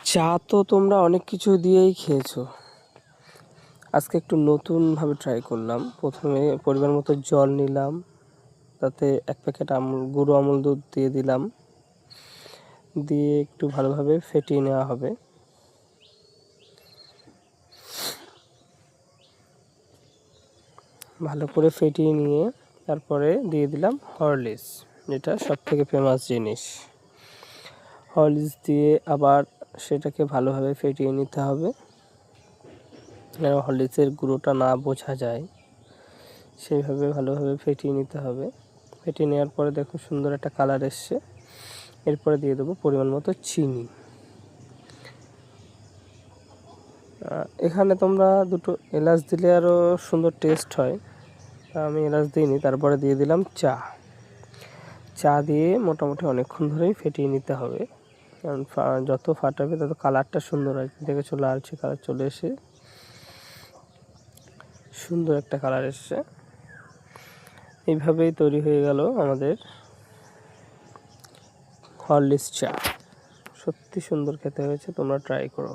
চা তো তোমরা অনেক কিছু দিয়েই খেয়েছো, আজকে একটু নতুনভাবে ট্রাই করলাম। প্রথমে পরিমাণ মতো জল নিলাম, তাতে 1 প্যাকেট গুঁড়ো আমুল দুধ দিয়ে দিলাম, দিয়ে একটু ভালোভাবে ফেটিয়ে নেওয়া হবে। ভালো করে ফেটিয়ে নিয়ে তারপরে দিয়ে দিলাম হরলিক্স, যেটা সবথেকে ফেমাস জিনিস। হরলিক্স দিয়ে আবার সেটাকে ভালোভাবে ফেটিয়ে নিতে হবে, যেন হরলিক্সের গুঁড়োটা না বোঝা যায়, সেইভাবে ভালোভাবে ফেটিয়ে নিতে হবে। ফেটিয়ে নেওয়ার পরে দেখো সুন্দর একটা কালার এসছে। এরপরে দিয়ে দেবো পরিমাণ মতো চিনি। এখানে তোমরা 2টো এলাচ দিলে আরও সুন্দর টেস্ট হয়, আমি এলাচ দিইনি। তারপরে দিয়ে দিলাম চা দিয়ে মোটামুটি অনেকক্ষণ ধরেই ফেটিয়ে নিতে হবে, কারণ যত ফাটাবে তত কালারটা সুন্দর হয়। দেখেছো লালচে কালার চলে এসে সুন্দর একটা কালার এসছে। এইভাবেই তৈরি হয়ে গেল আমাদের হরলিক্স চা। সত্যি সুন্দর খেতে হয়েছে, তোমরা ট্রাই করো।